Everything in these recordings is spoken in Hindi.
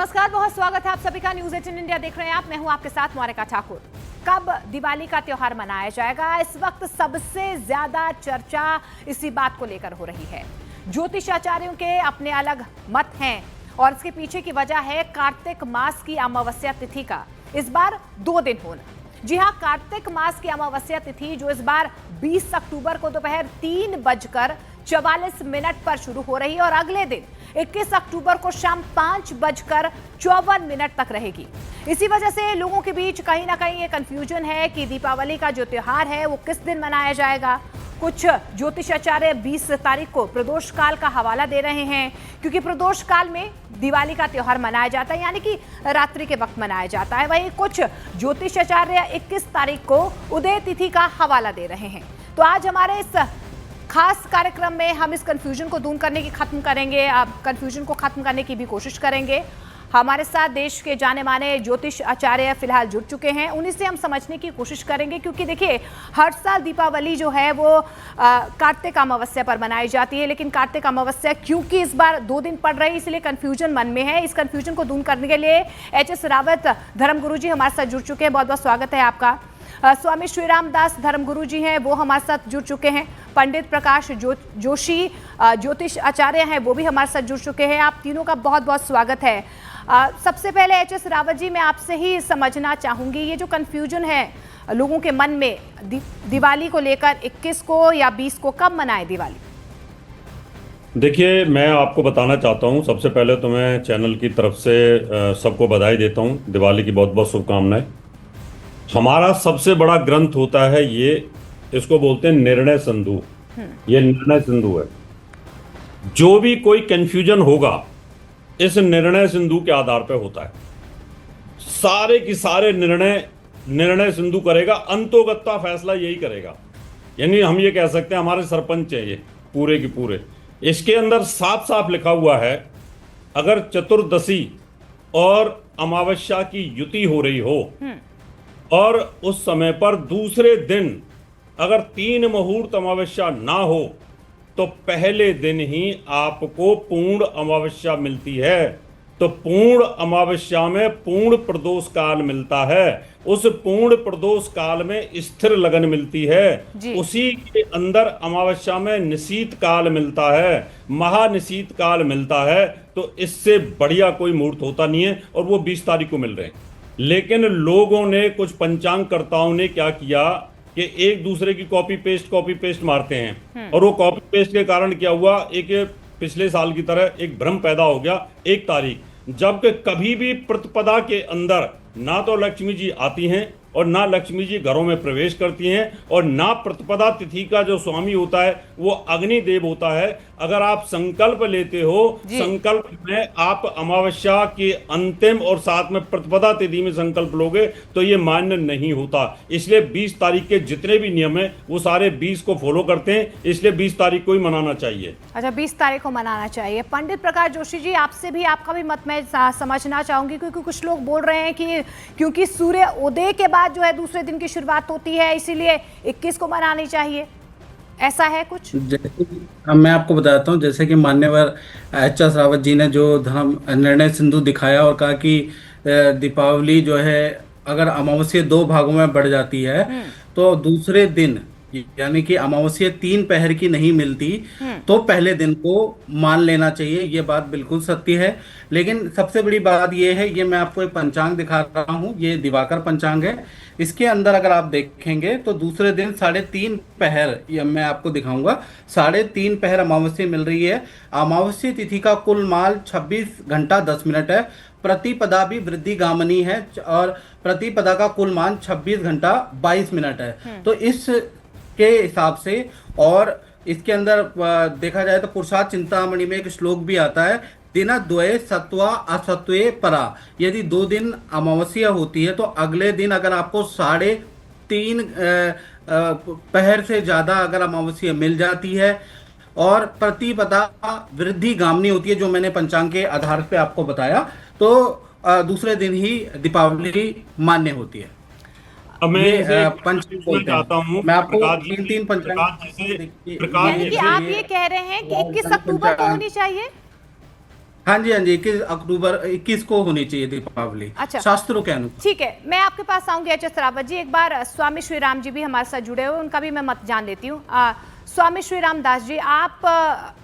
नमस्कार, बहुत स्वागत है आप सभी का। न्यूज़ 18 इंडिया देख रहे हैं आप। मैं हूं आपके साथ मौरिका ठाकुर। कब दिवाली का त्योहार मनाया जाएगा, इस वक्त सबसे ज्यादा चर्चा इसी बात को लेकर हो रही है। ज्योतिषाचार्यों के अपने अलग मत हैं और इसके पीछे की वजह है कार्तिक मास की अमावस्या तिथि का इस बार 2 दिन होना। जी हां, कार्तिक मास की अमावस्या तिथि जो इस बार 20 अक्टूबर को दोपहर 3:44 पर शुरू हो रही है और अगले दिन 21 अक्टूबर को शाम 5:54 तक रहेगी। इसी वजह से लोगों के बीच कहीं ना कहीं ये कंफ्यूजन है कि दीपावली का जो त्योहार है वो किस दिन मनाया जाएगा। कुछ ज्योतिषाचार्य 20 तारीख को प्रदोष काल का हवाला दे रहे हैं, क्योंकि प्रदोष काल में दिवाली का त्योहार मनाया जाता है, यानी कि रात्रि के वक्त मनाया जाता है। वहीं कुछ ज्योतिषाचार्य 21 तारीख को उदय तिथि का हवाला दे रहे हैं। तो आज हमारे इस खास कार्यक्रम में हम इस कंफ्यूजन को दूर करने की कंफ्यूजन को खत्म करने की भी कोशिश करेंगे। हमारे साथ देश के जाने माने ज्योतिष आचार्य फिलहाल जुड़ चुके हैं, उन्हीं से हम समझने की कोशिश करेंगे। क्योंकि देखिए, हर साल दीपावली जो है वो कार्तिक अमावस्या पर मनाई जाती है, लेकिन कार्तिक अमावस्या क्योंकि इस बार 2 दिन पड़ रही है, इसलिए कंफ्यूजन मन में है। इस कंफ्यूजन को दूर करने के लिए HS रावत धर्मगुरु जी हमारे साथ जुड़ चुके हैं। बहुत बहुत स्वागत है आपका। स्वामी श्रीराम दास धर्मगुरु जी हैं, वो हमारे साथ जुड़ चुके हैं। पंडित प्रकाश जोशी ज्योतिष आचार्य हैं, वो भी हमारे साथ जुड़ चुके हैं। आप तीनों का बहुत बहुत स्वागत है। सबसे पहले HS रावत जी, मैं आपसे ही समझना चाहूंगी, ये जो कंफ्यूजन है लोगों के मन में दिवाली को लेकर, 21 को या 20 को कब मनाएं दिवाली? देखिए, मैं आपको बताना चाहता हूं, सबसे पहले तो मैं चैनल की तरफ से सबको बधाई देता हूं। दिवाली की बहुत बहुत शुभकामनाएं। हमारा सबसे बड़ा ग्रंथ होता है ये, इसको बोलते हैं निर्णय सिंधु। ये निर्णय सिंधु है। जो भी कोई कंफ्यूजन होगा इस निर्णय सिंधु के आधार पर होता है। सारे की सारे निर्णय सिंधु करेगा, अंतोगत्ता फैसला यही करेगा। यानी हम ये कह सकते हैं हमारे सरपंच हैं ये पूरे की पूरे। इसके अंदर साफ साफ लिखा हुआ है, अगर चतुर्दशी और अमावस्या की युति हो रही हो और उस समय पर दूसरे दिन अगर 3 मुहूर्त अमावस्या ना हो तो पहले दिन ही आपको पूर्ण अमावस्या मिलती है। तो पूर्ण अमावस्या में पूर्ण प्रदोष काल मिलता है। उस पूर्ण प्रदोष काल में स्थिर लगन मिलती है। उसी के अंदर अमावस्या में निशीत काल मिलता है, महानिशीत काल मिलता है। तो इससे बढ़िया कोई मुहूर्त होता नहीं है और वो 20 तारीख को मिल रहे हैं। लेकिन लोगों ने, कुछ पंचांगकर्ताओं ने क्या किया कि एक दूसरे की कॉपी पेस्ट मारते हैं और वो कॉपी पेस्ट के कारण क्या हुआ, एक पिछले साल की तरह एक भ्रम पैदा हो गया 1 तारीख, जबकि कभी भी प्रतिपदा के अंदर ना तो लक्ष्मी जी आती हैं और ना लक्ष्मी जी घरों में प्रवेश करती हैं और ना प्रतिपदा तिथि का जो स्वामी होता है वो अग्निदेव होता है। अगर आप संकल्प लेते हो, संकल्प में आप अमावस्या के अंतिम और साथ में प्रतिपदा तिथि में संकल्प लोगे तो ये मान्य नहीं होता। इसलिए 20 तारीख के जितने भी नियम है वो सारे 20 को फॉलो करते हैं, इसलिए 20 तारीख को ही मनाना चाहिए। अच्छा, 20 तारीख को मनाना चाहिए। पंडित प्रकाश जोशी जी, आपसे भी आपका भी मत मैं समझना चाहूंगी, क्योंकि कुछ लोग बोल रहे हैं कि क्योंकि सूर्य उदय के बाद जो है दूसरे दिन की शुरुआत होती है, इसीलिए 21 को मनानी चाहिए। ऐसा है कुछ? मैं आपको बताता हूँ, जैसे कि मान्यवर HS रावत जी ने जो धर्म निर्णय सिंधु दिखाया और कहा कि दीपावली जो है अगर अमावस्या 2 भागों में बढ़ जाती है तो दूसरे दिन, यानी कि अमावस्या 3 पहर की नहीं मिलती तो पहले दिन को मान लेना चाहिए। ये बात बिल्कुल सत्य है। लेकिन सबसे बड़ी बात ये है, ये मैं आपको एक पंचांग दिखा रहा हूँ, ये दिवाकर पंचांग है। इसके अंदर अगर आप देखेंगे तो दूसरे दिन 3:30 पहर, ये मैं आपको दिखाऊंगा, 3:30 पहर अमावस्या मिल रही है। अमावस्या तिथि का कुल माल 26 घंटा 10 मिनट है। प्रतिपदा भी वृद्धिगामिनी है और प्रतिपदा का कुल मान 26 घंटा 22 मिनट है। तो इस के हिसाब से, और इसके अंदर देखा जाए तो पुरुषार्थ चिंतामणि में एक श्लोक भी आता है, दिनद्वये सत्वा असत्वे परा। यदि 2 दिन अमावस्या होती है तो अगले दिन अगर आपको 3:30 पहर से ज्यादा अगर अमावस्या मिल जाती है और प्रतिपदा वृद्धिगामिनी होती है, जो मैंने पंचांग के आधार पे आपको बताया, तो दूसरे दिन ही दीपावली मान्य होती है। मैं पंच चाहता हूँ, मैं आपको 3 पंचांग, यानी कि आप ये कह रहे हैं कि 21 अक्टूबर को होनी चाहिए? हाँ जी, हाँ जी, 21 को होनी चाहिए दीपावली, अच्छा। शास्त्रों के अनुसार। ठीक है, मैं आपके पास आऊंगी एच एस रावत जी। एक बार स्वामी श्री राम जी भी हमारे साथ जुड़े हुए, उनका भी मैं मत जान लेती हूँ। स्वामी श्री राम दास जी, आप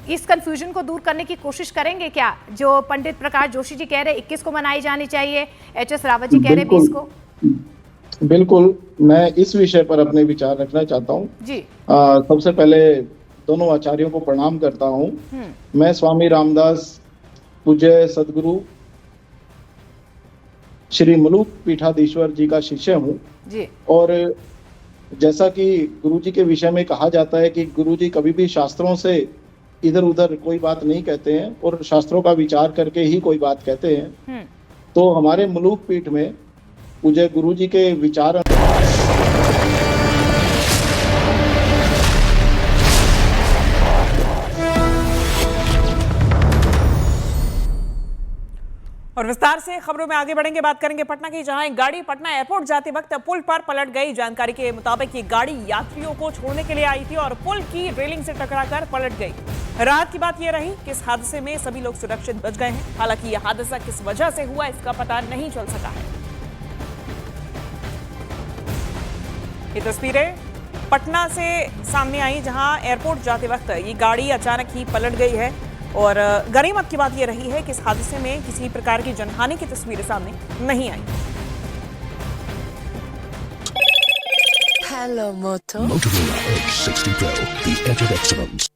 इस कंफ्यूजन को दूर करने की कोशिश करेंगे क्या? जो पंडित प्रकाश जोशी जी कह रहे 21 को मनाई जानी चाहिए, एच एस रावत जी कह रहे 20 को। बिल्कुल, मैं इस विषय पर अपने विचार रखना चाहता हूँ जी। सबसे पहले दोनों आचार्यों को प्रणाम करता हूँ। मैं स्वामी रामदास पूज्य सदगुरु श्री मुलुक पीठाधीश्वर जी का शिष्य हूँ जी। और जैसा कि गुरु जी के विषय में कहा जाता है कि गुरु जी कभी भी शास्त्रों से इधर उधर कोई बात नहीं कहते हैं और शास्त्रों का विचार करके ही कोई बात कहते हैं। तो हमारे मुलुक पीठ में पूज्य गुरु जी के विचार और विस्तार से खबरों में आगे बढ़ेंगे, बात करेंगे पटना की, जहां एक गाड़ी पटना एयरपोर्ट जाते वक्त पुल पर पलट गई। जानकारी के मुताबिक ये गाड़ी यात्रियों को छोड़ने के लिए आई थी और पुल की रेलिंग से टकराकर पलट गई। राहत की बात यह रही कि इस हादसे में सभी लोग सुरक्षित बच गए हैं। हालांकि यह हादसा किस वजह से हुआ इसका पता नहीं चल सका है। ये तस्वीरें पटना से सामने आई, जहां एयरपोर्ट जाते वक्त ये गाड़ी अचानक ही पलट गई है और गनीमत की बात यह रही है कि इस हादसे में किसी प्रकार की जनहानि की तस्वीरें सामने नहीं आई। Hello, Moto. Motorola Edge 60 Pro, the edge of excellence.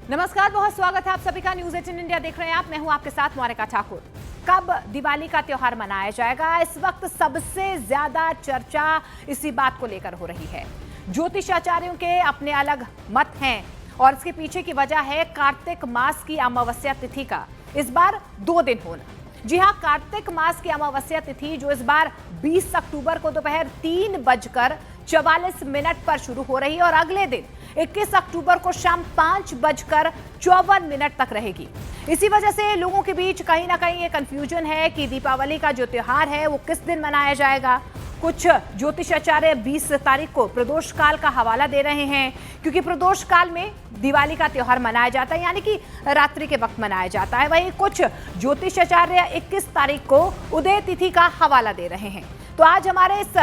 नमस्कार, बहुत स्वागत है आप सभी का। न्यूज 18 इंडिया देख रहे हैं आप, मैं हूं आपके साथ मोनिका ठाकुर। कब दिवाली का त्योहार मनाया जाएगा, इस वक्त सबसे ज्यादा चर्चा इसी बात को लेकर हो रही है। ज्योतिषाचार्यों के अपने अलग मत हैं और इसके पीछे की वजह है कार्तिक मास की अमावस्या तिथि का इस बार 2 दिन होना। जी हां, कार्तिक मास की अमावस्या तिथि जो इस बार 20 अक्टूबर को दोपहर 3:44 पर शुरू हो रही है और अगले दिन 21 अक्टूबर को शाम 5:54 तक रहेगी। इसी वजह से लोगों के बीच कहीं ना कहीं ये कंफ्यूजन है कि दीपावली का जो त्योहार है वो किस दिन मनाया जाएगा। कुछ ज्योतिषाचार्य 20 तारीख को प्रदोष काल का हवाला दे रहे हैं, क्योंकि प्रदोष काल में दिवाली का त्योहार मनाया जाता है, यानी कि रात्रि के वक्त मनाया जाता है। वहीं कुछ ज्योतिषाचार्य 21 तारीख को उदय तिथि का हवाला दे रहे हैं। तो आज हमारे इस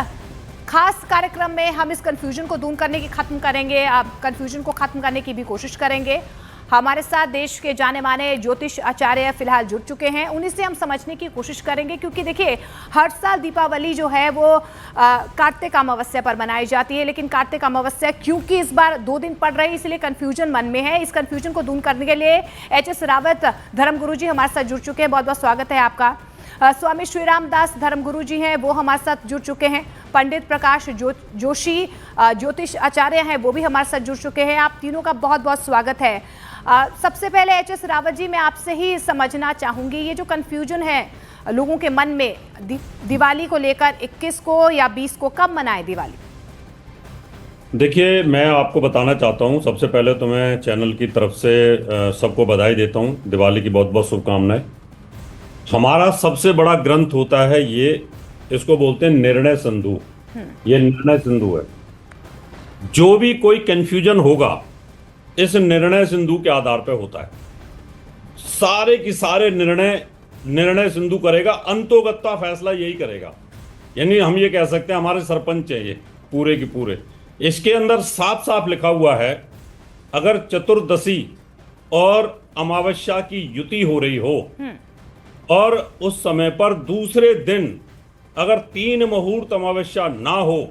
खास कार्यक्रम में हम इस कंफ्यूजन को दूर करने की कंफ्यूजन को खत्म करने की भी कोशिश करेंगे। हमारे साथ देश के जाने माने ज्योतिष आचार्य फिलहाल जुड़ चुके हैं, उन्हीं से हम समझने की कोशिश करेंगे, क्योंकि देखिए हर साल दीपावली जो है वो कार्तिक अमावस्या पर मनाई जाती है, लेकिन कार्तिक अमावस्या क्योंकि इस बार 2 दिन पड़ रही है इसलिए कंफ्यूजन मन में है। इस कंफ्यूजन को दूर करने के लिए एच एस रावत धर्मगुरु जी हमारे साथ जुड़ चुके हैं। बहुत बहुत स्वागत है आपका। स्वामी श्री राम दास धर्मगुरु जी हैं, वो हमारे साथ जुड़ चुके हैं। पंडित प्रकाश जोशी ज्योतिष आचार्य हैं, वो भी हमारे साथ जुड़ चुके हैं। आप तीनों का बहुत बहुत स्वागत है। सबसे पहले एच एस रावत जी, मैं आपसे ही समझना चाहूंगी, ये जो कंफ्यूजन है लोगों के मन में दिवाली को लेकर 21 को या 20 को कब मनाए दिवाली? देखिए, मैं आपको बताना चाहता हूं, सबसे पहले तो मैं चैनल की तरफ से सबको बधाई देता हूं। दिवाली की बहुत बहुत शुभकामनाएं। हमारा सबसे बड़ा ग्रंथ होता है ये, इसको बोलते हैं निर्णय सिंधु। ये निर्णय सिंधु है। जो भी कोई कंफ्यूजन होगा इस निर्णय सिंधु के आधार पर होता है। सारे की सारे निर्णय सिंधु करेगा, अंतोगत्ता फैसला यही करेगा। यानी हम ये कह सकते हैं हमारे सरपंच हैं ये पूरे के पूरे। इसके अंदर साफ साफ लिखा हुआ है, अगर चतुर्दशी और अमावस्या की युति हो रही हो और उस समय पर दूसरे दिन अगर 3 मुहूर्त अमावस्या ना हो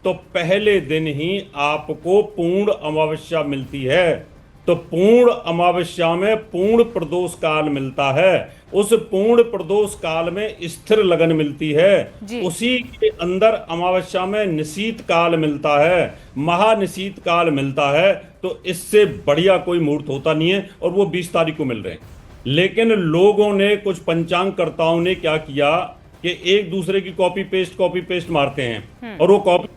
तो पहले दिन ही आपको पूर्ण अमावस्या मिलती है। तो पूर्ण अमावस्या में पूर्ण प्रदोष काल मिलता है। उस पूर्ण प्रदोष काल में स्थिर लगन मिलती है। उसी के अंदर अमावस्या में निशीत काल मिलता है, महानिशीत काल मिलता है। तो इससे बढ़िया कोई मुहूर्त होता नहीं है और वो 20 तारीख को मिल रहे हैं। लेकिन लोगों ने, कुछ पंचांगकर्ताओं ने क्या किया कि एक दूसरे की कॉपी पेस्ट मारते हैं और वो कॉपी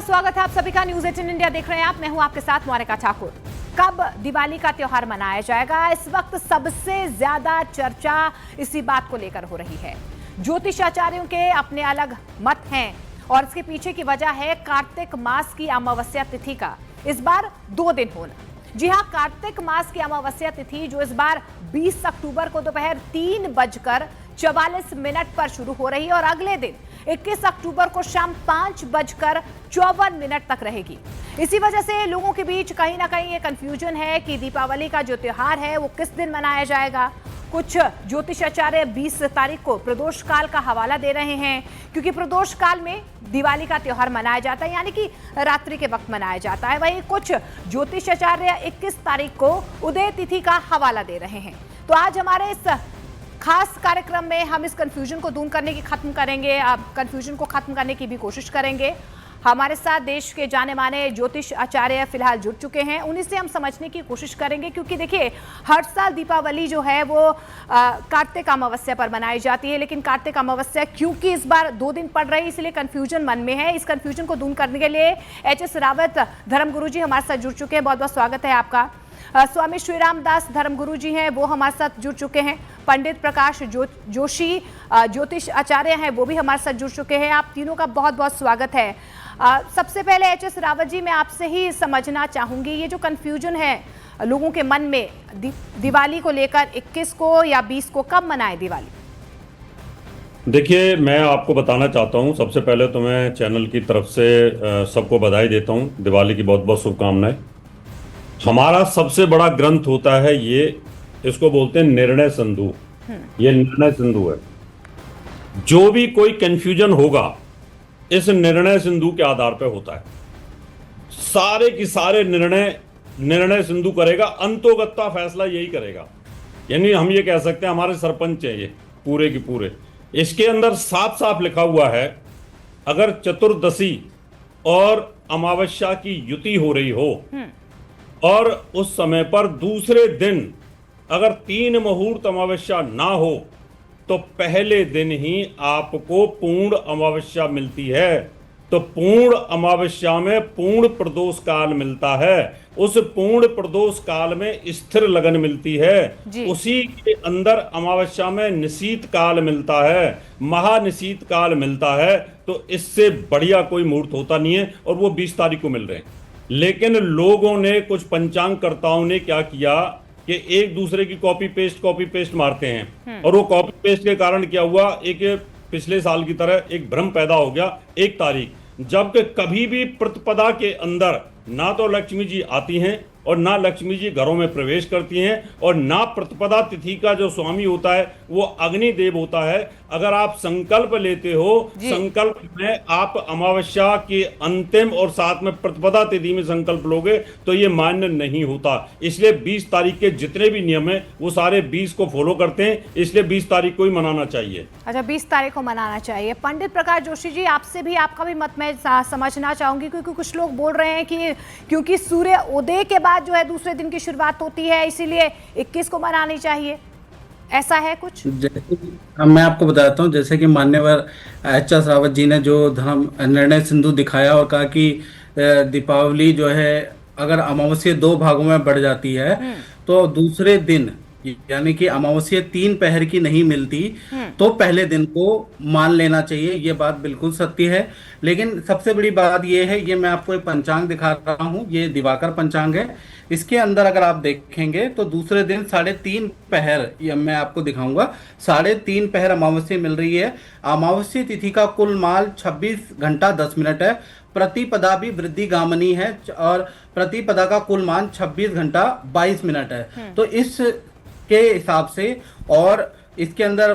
स्वागत है आप सभी का। न्यूज 18 इंडिया देख रहे हैं आप। मैं हूं आपके साथ मोनिका ठाकुर। कब दिवाली का त्योहार मनाया जाएगा, इस वक्त सबसे ज्यादा चर्चा इसी बात को लेकर हो रही है। ज्योतिष आचार्यों के अपने अलग मत हैं और इसके पीछे की वजह है कार्तिक मास की अमावस्या तिथि का इस बार 2 दिन होना। जी हां, कार्तिक मास की अमावस्या तिथि जो इस बार 20 अक्टूबर को दोपहर 3:44 पर शुरू हो रही है और अगले दिन 21 अक्टूबर को शाम 5:54 तक रहेगी। इसी वजह से लोगों के बीच कहीं ना कहीं ये कंफ्यूजन है कि दीपावली का जो त्योहार है वो किस दिन मनाया जाएगा। कुछ ज्योतिषाचार्य 20 तारीख को प्रदोष काल का हवाला दे रहे हैं, क्योंकि प्रदोष काल में दिवाली का त्योहार मनाया जाता है, यानी कि रात्रि के वक्त मनाया जाता है। वहीं कुछ ज्योतिषाचार्य 21 तारीख को उदय तिथि का हवाला दे रहे हैं। तो आज हमारे इस खास कार्यक्रम में हम इस कंफ्यूजन को दूर करने की कंफ्यूजन को खत्म करने की भी कोशिश करेंगे। हमारे साथ देश के जाने माने ज्योतिष आचार्य फिलहाल जुड़ चुके हैं, उन्हीं से हम समझने की कोशिश करेंगे। क्योंकि देखिए, हर साल दीपावली जो है वो कार्तिक अमावस्या पर मनाई जाती है, लेकिन कार्तिक अमावस्या क्योंकि इस बार 2 दिन पड़ रही है, इसलिए कंफ्यूजन मन में है। इस कंफ्यूजन को दूर करने के लिए HS रावत धर्मगुरु जी हमारे साथ जुड़ चुके हैं। बहुत बहुत स्वागत है आपका। स्वामी श्रीराम दास धर्मगुरु जी हैं, वो हमारे साथ जुड़ चुके हैं। पंडित प्रकाश जोशी ज्योतिष आचार्य हैं, वो भी हमारे साथ जुड़ चुके हैं। आप तीनों का बहुत बहुत स्वागत है। सबसे पहले HS रावत जी, मैं आपसे ही समझना चाहूंगी, ये जो कंफ्यूजन है लोगों के मन में दिवाली को लेकर 21 को या 20 को कब मनाएं दिवाली? देखिए, मैं आपको बताना चाहता हूं, सबसे पहले तो मैं चैनल की तरफ से सबको बधाई देता हूं। दिवाली की बहुत बहुत शुभकामनाएं। हमारा सबसे बड़ा ग्रंथ होता है ये, इसको बोलते हैं निर्णय सिंधु। ये निर्णय सिंधु है। जो भी कोई कंफ्यूजन होगा इस निर्णय सिंधु के आधार पर होता है। सारे की सारे निर्णय सिंधु करेगा, अंतोगत्ता फैसला यही करेगा। यानी हम ये कह सकते हैं हमारे सरपंच हैं ये पूरे की पूरे। इसके अंदर साफ साफ लिखा हुआ है, अगर चतुर्दशी और अमावस्या की युति हो रही हो और उस समय पर दूसरे दिन अगर 3 मुहूर्त अमावस्या ना हो तो पहले दिन ही आपको पूर्ण अमावस्या मिलती है। तो पूर्ण अमावस्या में पूर्ण प्रदोष काल मिलता है। उस पूर्ण प्रदोष काल में स्थिर लगन मिलती है। उसी के अंदर अमावस्या में निशीत काल मिलता है, महानिशीत काल मिलता है। तो इससे बढ़िया कोई मुहूर्त होता नहीं है और वो 20 तारीख को मिल रहे हैं। लेकिन लोगों ने, कुछ पंचांगकर्ताओं ने क्या किया कि एक दूसरे की कॉपी पेस्ट मारते हैं और वो कॉपी पेस्ट के कारण क्या हुआ, एक पिछले साल की तरह एक भ्रम पैदा हो गया 1 तारीख, जबकि कभी भी प्रतिपदा के अंदर ना तो लक्ष्मी जी आती हैं और ना लक्ष्मी जी घरों में प्रवेश करती हैं और ना प्रतिपदा तिथि का जो स्वामी होता है वो अग्निदेव होता है। अगर आप संकल्प लेते हो, संकल्प में आप अमावस्या के अंतिम और साथ में प्रतिपदा तिथि में संकल्प लोगे तो ये मान्य नहीं होता। इसलिए 20 तारीख के जितने भी नियम है वो सारे 20 को फॉलो करते हैं, इसलिए 20 तारीख को ही मनाना चाहिए। अच्छा, 20 तारीख को मनाना चाहिए। पंडित प्रकाश जोशी जी, आपसे भी आपका भी मत मैं समझना चाहूंगी, क्योंकि कुछ लोग बोल रहे हैं कि क्योंकि सूर्य उदय के बाद जो है दूसरे दिन की शुरुआत होती है, इसीलिए 21 को मनानी चाहिए। ऐसा है कुछ? मैं आपको बताता हूँ, जैसे कि मान्यवर HS रावत जी ने जो धर्म निर्णय सिंधु दिखाया और कहा कि दीपावली जो है अगर अमावस्या 2 भागों में बढ़ जाती है तो दूसरे दिन, यानी कि अमावस्या 3 पहर की नहीं मिलती तो पहले दिन को मान लेना चाहिए। ये बात बिल्कुल सत्य है। लेकिन सबसे बड़ी बात ये है, ये मैं आपको एक पंचांग दिखा रहा हूँ, ये दिवाकर पंचांग है। इसके अंदर अगर आप देखेंगे तो दूसरे दिन 3:30 पहर, ये मैं आपको दिखाऊंगा, 3:30 पहर अमावस्या मिल रही है। अमावस्या तिथि का कुल माल 26 घंटा 10 मिनट है। प्रतिपदा भी वृद्धि गामनी है और प्रतिपदा का कुल मान 26 घंटा 22 मिनट है। तो इस के हिसाब से, और इसके अंदर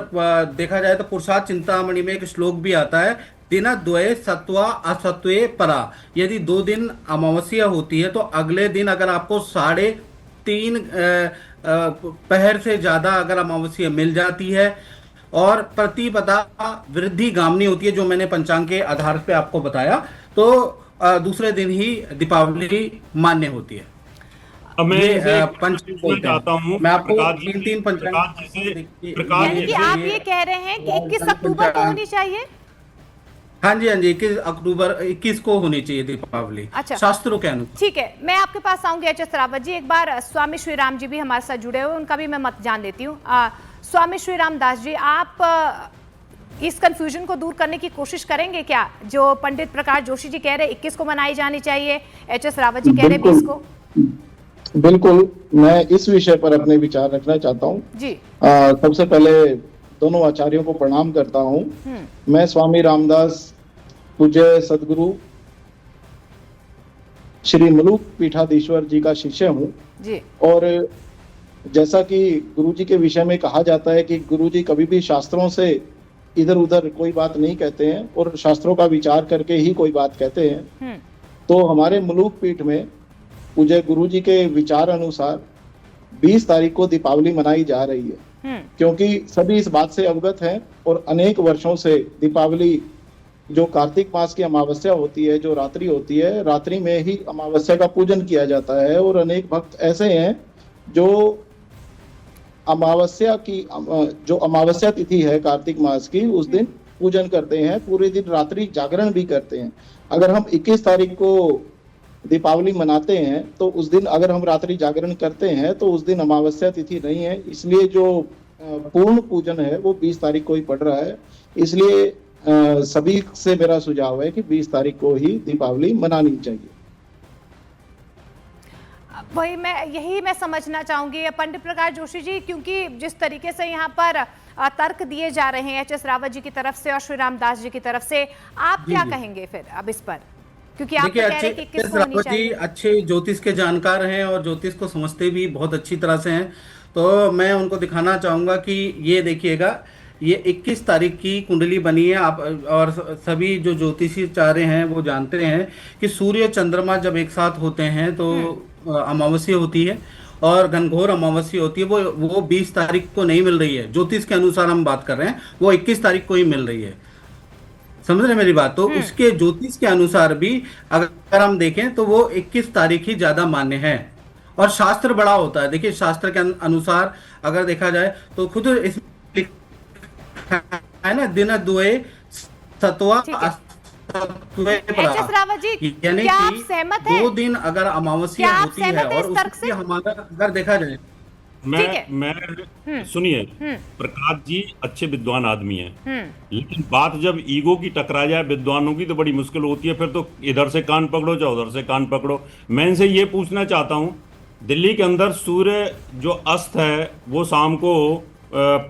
देखा जाए तो पुरुषार्थ चिंतामणि में एक श्लोक भी आता है, दिनद्वये सत्वा असत्वे परा। यदि 2 दिन अमावस्या होती है तो अगले दिन अगर आपको 3:30 पहर से ज्यादा अगर अमावस्या मिल जाती है और प्रतिपदा वृद्धि गामनी होती है, जो मैंने पंचांग के आधार पे आपको बताया, तो दूसरे दिन ही दीपावली मान्य होती है। मैं चाहता हूँ, मैं आपको 3 पंचांग, यानी कि आप ये कह रहे हैं कि 21 अक्टूबर को होनी चाहिए? हाँ जी, हाँ जी, 21 को होनी चाहिए दीपावली, अच्छा। शास्त्रों के अनुसार। ठीक है, मैं आपके पास आऊंगी एच.एस. रावत जी। एक बार स्वामी श्री राम जी भी हमारे साथ जुड़े हुए, उनका भी मैं मत जान लेती हूँ। स्वामी श्री राम दास जी, आप इस कंफ्यूजन को दूर करने की कोशिश करेंगे क्या? जो पंडित प्रकाश जोशी जी कह रहे 21 को मनाई जानी चाहिए, एच.एस. रावत जी कह रहे 20 को। बिल्कुल, मैं इस विषय पर अपने विचार रखना चाहता हूँ जी। सबसे पहले दोनों आचार्यों को प्रणाम करता हूँ। मैं स्वामी रामदास पूज्य सदगुरु श्री मलूक पीठाधीश्वर जी का शिष्य हूँ जी। और जैसा कि गुरु जी के विषय में कहा जाता है कि गुरु जी कभी भी शास्त्रों से इधर उधर कोई बात नहीं कहते हैं और शास्त्रों का विचार करके ही कोई बात कहते हैं। तो हमारे मलूक पीठ में पूज्य गुरु जी के विचार अनुसार 20 तारीख को दीपावली मनाई जा रही है, क्योंकि सभी इस बात से अवगत हैं और अनेक वर्षों से दीपावली जो कार्तिक मास की अमावस्या होती है, जो रात्रि होती है, रात्रि में ही अमावस्या का पूजन किया जाता है। और अनेक भक्त ऐसे हैं जो अमावस्या की जो अमावस्या तिथि है कार्तिक मास की, उस दिन पूजन करते हैं, पूरे दिन रात्रि जागरण भी करते हैं। अगर हम 21 तारीख को दीपावली मनाते हैं तो उस दिन अगर हम रात्रि जागरण करते हैं तो उस दिन अमावस्या तिथि नहीं है, इसलिए जो पूर्ण पूजन है वो 20 तारीख को ही पड़ रहा है। इसलिए सभी से मेरा सुझाव है कि 20 तारीख को ही दीपावली मनानी चाहिए। वही मैं समझना चाहूंगी पंडित प्रकाश जोशी जी, क्योंकि जिस तरीके से यहाँ पर तर्क दिए जा रहे हैं एच.एस. रावत जी की तरफ से और श्री रामदास जी की तरफ से, आप क्या कहेंगे फिर अब इस पर? क्योंकि आप देखिए, कह रहे हैं कि किसको होनी रावत जी चाहिए। अच्छे ज्योतिष के जानकार हैं और ज्योतिष को समझते भी बहुत अच्छी तरह से हैं। तो मैं उनको दिखाना चाहूंगा कि ये देखिएगा, ये 21 तारीख की कुंडली बनी है। आप और सभी जो ज्योतिषी चारे हैं वो जानते हैं कि सूर्य चंद्रमा जब एक साथ होते हैं तो अमावस्या होती है और घनघोर अमावस्या होती है। वो 20 तारीख को नहीं मिल रही है, ज्योतिष के अनुसार हम बात कर रहे हैं, वो 21 तारीख को ही मिल रही है। समझ रहे मेरी बात? तो उसके ज्योतिष के अनुसार भी अगर हम देखें तो वो 21 तारीख ही ज्यादा मान्य है। और शास्त्र बड़ा होता है, देखिए शास्त्र के अनुसार अगर देखा जाए तो खुद इसमें है ना, दिन दुए सत्वा एच.एस. रावत जी, यानी क्या आप कि सहमत हैं? 2 दिन अगर अमावस्या क्या आप होती है सहमत हैं और इस तर्क उसकी से? हमारा अगर देखा जाए, ठीक है। मैं सुनिए, प्रकाश जी अच्छे विद्वान आदमी हैं, लेकिन बात जब ईगो की टकरा जाए विद्वानों की तो बड़ी मुश्किल होती है। फिर तो इधर से कान पकड़ो चाहे उधर से कान पकड़ो। मैं इनसे ये पूछना चाहता हूँ, दिल्ली के अंदर सूर्य जो अस्त है वो शाम को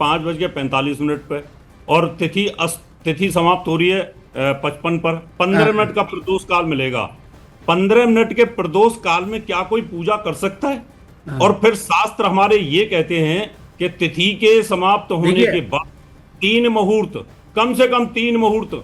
5:45 पे और तिथि समाप्त हो रही है 55 पर। 15 मिनट का प्रदोष काल मिलेगा। 15 मिनट के प्रदोष काल में क्या कोई पूजा कर सकता है? और फिर शास्त्र हमारे ये कहते हैं कि तिथि के समाप्त होने के बाद 3 मुहूर्त, कम से कम 3 मुहूर्त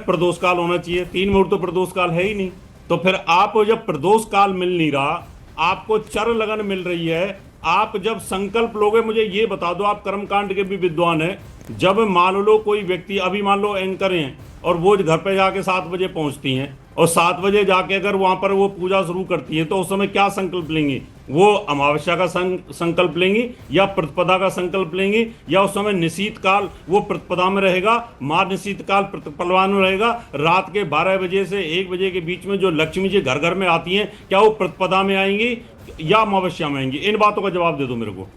प्रदोष काल होना चाहिए। 3 मुहूर्त तो प्रदोष काल है ही नहीं। तो फिर आप जब प्रदोष काल मिल नहीं रहा, आपको चर लगन मिल रही है, आप जब संकल्प लोगे, मुझे ये बता दो, आप कर्मकांड के भी विद्वान हैं, जब मान लो कोई व्यक्ति, अभी मान लो एंकर हैं और वो घर पे जाके 7 बजे पहुंचती हैं और 7 बजे जाके अगर वहां पर वो पूजा शुरू करती हैं तो उस समय क्या संकल्प लेंगी? वो अमावस्या का संकल्प लेंगी या प्रतिपदा का संकल्प लेंगी, या उस समय निशीत काल वो प्रतिपदा में रहेगा, मार निशीत काल प्रतिपलवान में रहेगा। रात के 12 बजे से 1 बजे के बीच में जो लक्ष्मी जी घर घर में आती हैं, क्या वो प्रतिपदा में आएंगी या अमावस्या में आएंगी? इन बातों का जवाब दे दो मेरे को।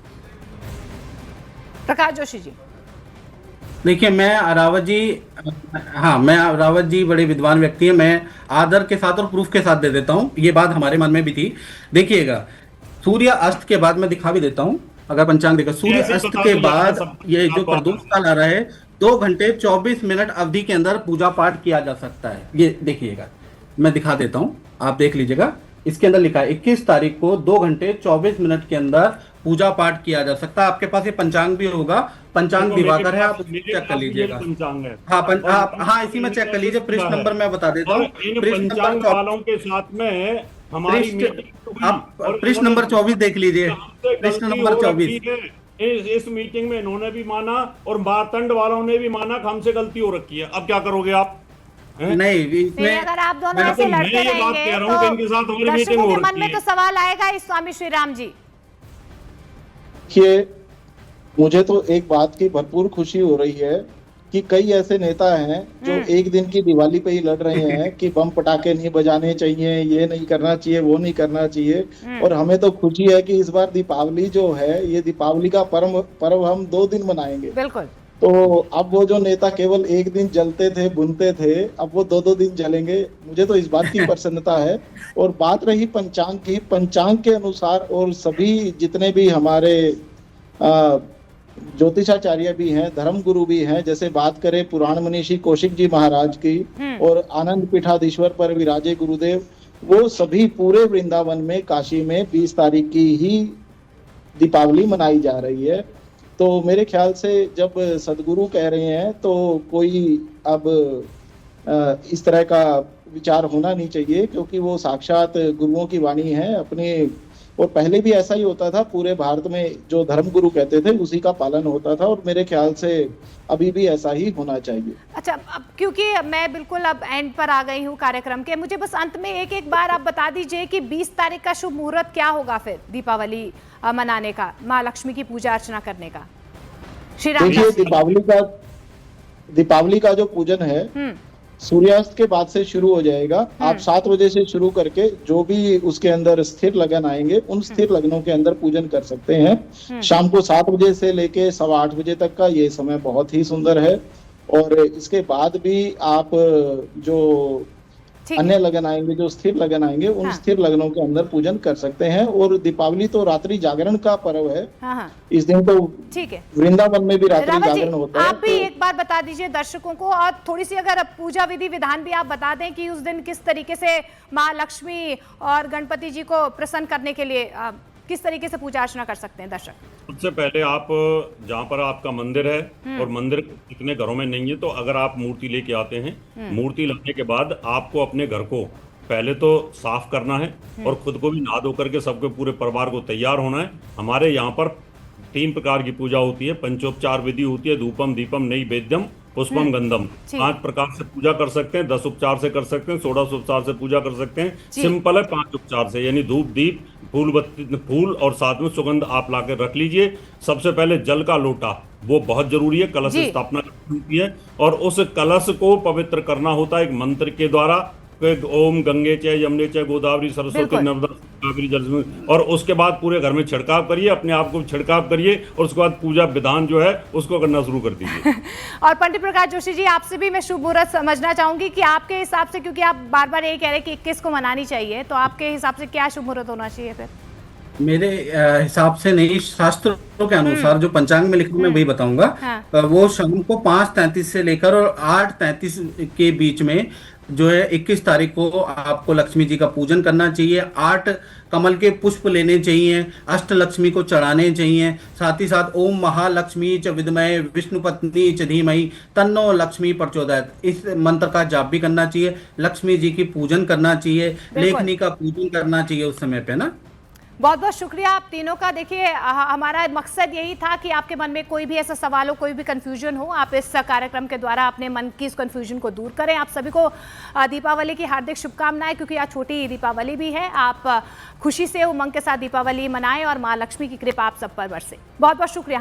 प्रकाश जोशी जी। देखिए, मैं रावत जी बड़े विद्वान व्यक्ति हैं, मैं आदर के साथ और प्रूफ के साथ दे देता हूं। ये बात हमारे मन में भी थी। देखिएगा, सूर्य अस्त के बाद मैं दिखा भी देता हूं, अगर पंचांग देखा, सूर्य अस्त के बाद ये जो प्रदोष काल आ रहा है, 2 घंटे 24 मिनट अवधि के अंदर पूजा पाठ किया जा सकता है। ये देखिएगा, मैं दिखा देता हूं, आप देख लीजिएगा। इसके अंदर लिखा है 21 तारीख को 2 घंटे 24 मिनट के अंदर पूजा पाठ किया जा सकता है। आपके पास ये पंचांग भी होगा, पंचांग दिवाकर है, आप चेक कर लीजिएगा। हाँ, इसी में चेक कर लीजिए। पृष्ठ नंबर मैं बता देता हूँ, पंचांग वालों के साथ में हमारी आप पृष्ठ नंबर 24 देख लीजिए। पृष्ठ नंबर 24 इस मीटिंग में इन्होंने भी माना और मारतंड वालों ने भी माना कि हमसे गलती हो रखी है। अब क्या करोगे आप? नहीं, फिर अगर आप दोनों ऐसे लड़ते रहेंगे तो दर्शकों के मन में तो सवाल आएगा ही। स्वामी श्री राम जी, देखिए, मुझे तो एक बात की भरपूर खुशी हो रही है कि कई ऐसे नेता हैं जो एक दिन की दिवाली पे ही लड़ रहे हैं कि बम पटाखे नहीं बजाने चाहिए, ये नहीं करना चाहिए, वो नहीं करना चाहिए। और हमें तो खुशी है कि इस बार दीपावली जो है, ये दीपावली का पर्व हम 2 दिन मनाएंगे। बिल्कुल। तो अब वो जो नेता केवल एक दिन जलते थे, बुनते थे, अब वो 2-2 दिन जलेंगे। मुझे तो इस बात की प्रसन्नता है। और बात रही पंचांग की, पंचांग के अनुसार और सभी जितने भी हमारे ज्योतिषाचार्य भी हैं, धर्म गुरु भी हैं, जैसे बात करें पुराण मनीषी कौशिक जी महाराज की और आनंद पीठाधीश्वर पर विराजे गुरुदेव, वो सभी पूरे वृंदावन में, काशी में 20 तारीख की ही दीपावली मनाई जा रही है। तो मेरे ख्याल से जब सदगुरु कह रहे हैं तो कोई अब इस तरह का विचार होना नहीं चाहिए, क्योंकि वो साक्षात गुरुओं की वाणी है अपने। और पहले भी ऐसा ही होता था, पूरे भारत में जो धर्म गुरु कहते थे उसी का पालन होता था, और मेरे ख्याल से अभी भी ऐसा ही होना चाहिए। अच्छा, अब क्योंकि मैं बिल्कुल अब एंड पर आ गई हूँ कार्यक्रम के, मुझे बस अंत में एक बार आप बता दीजिए कि 20 तारीख का शुभ मुहूर्त क्या होगा फिर दीपावली मनाने का, माँ लक्ष्मी की पूजा अर्चना करने का? श्री राम। देखिए, दीपावली का जो पूजन है सूर्यास्त के बाद से शुरू हो जाएगा। आप 7 बजे से शुरू करके जो भी उसके अंदर स्थिर लगन आएंगे, उन स्थिर लगनों के अंदर पूजन कर सकते हैं। शाम को 7 बजे से लेके 8:15 बजे तक का ये समय बहुत ही सुंदर है। और इसके बाद भी आप जो अन्य लगन आएंगे, जो स्थिर लगन आएंगे, उन स्थिर लगनों के अंदर पूजन कर सकते हैं। और दीपावली तो रात्रि जागरण का पर्व है। इस दिन तो ठीक है, वृंदावन में भी रात्रि जागरण होता है। आप भी एक बार बता दीजिए दर्शकों को, और थोड़ी सी अगर पूजा विधि विधान भी आप बता दें कि उस दिन किस तरीके से माँ लक्ष्मी और गणपति जी को प्रसन्न करने के लिए किस तरीके से पूजा अर्चना कर सकते हैं दर्शक? सबसे पहले आप जहाँ पर आपका मंदिर है, और मंदिर इतने घरों में नहीं है, तो अगर आप मूर्ति लेके आते हैं, मूर्ति लाने के बाद आपको अपने घर को पहले तो साफ करना है और खुद को भी नहा धो करके सबके पूरे परिवार को तैयार होना है। हमारे यहाँ पर 3 प्रकार की पूजा होती है, पंचोपचार विधि होती है, धूपम दीपम नैवेद्यम पुष्पम गंधम। 5 प्रकार से पूजा कर सकते हैं, 10 उपचार से कर सकते हैं, 16 उपचार से पूजा कर सकते हैं। सिंपल है 5 उपचार से, यानी धूप दीप फूल और साथ में सुगंध आप लाकर रख लीजिए। सबसे पहले जल का लोटा, वो बहुत जरूरी है, कलश स्थापना होती है, और उस कलश को पवित्र करना होता है एक मंत्र के द्वारा, ओम गंगे च यमुने च गोदावरी सरस्वती नर्मदा कावेरी जल। और उसके बाद पूरे घर में छिड़काव करिए, अपने आप को छिड़काव करिए, और उसके बाद पूजा विधान जो है उसको करना शुरू कर दीजिए। और पंडित प्रकाश जोशी जी, आपसे भी मैं शुभ मुहूर्त समझना चाहूंगी कि आपके हिसाब से, क्योंकि आप बार बार यही कह रहे हैं कि 21 को मनानी चाहिए, तो आपके हिसाब से क्या शुभ मुहूर्त होना चाहिए फिर? मेरे हिसाब से नहीं, शास्त्रों के अनुसार जो पंचांग में लिखा मैं वही बताऊंगा। वो शाम को 5:33 से लेकर और 8:33 के बीच में जो है 21 तारीख को आपको लक्ष्मी जी का पूजन करना चाहिए। 8 कमल के पुष्प लेने चाहिए, अष्ट लक्ष्मी को चढ़ाने चाहिए। साथ ही साथ ओम महालक्ष्मी च विद्महे विष्णु पत्नी च धीमहि तन्नो लक्ष्मी प्रचोदयात्, इस मंत्र का जाप भी करना चाहिए। लक्ष्मी जी की पूजन करना चाहिए, लेखनी का पूजन करना चाहिए उस समय पे ना। बहुत बहुत शुक्रिया आप तीनों का। देखिए, हमारा मकसद यही था कि आपके मन में कोई भी ऐसा सवाल हो, कोई भी कंफ्यूजन हो, आप इस कार्यक्रम के द्वारा अपने मन की इस कंफ्यूजन को दूर करें। आप सभी को दीपावली की हार्दिक शुभकामनाएं, क्योंकि आज छोटी दीपावली भी है। आप खुशी से उमंग के साथ दीपावली मनाएं और माँ लक्ष्मी की कृपा आप सब पर बरसे। बहुत बहुत शुक्रिया।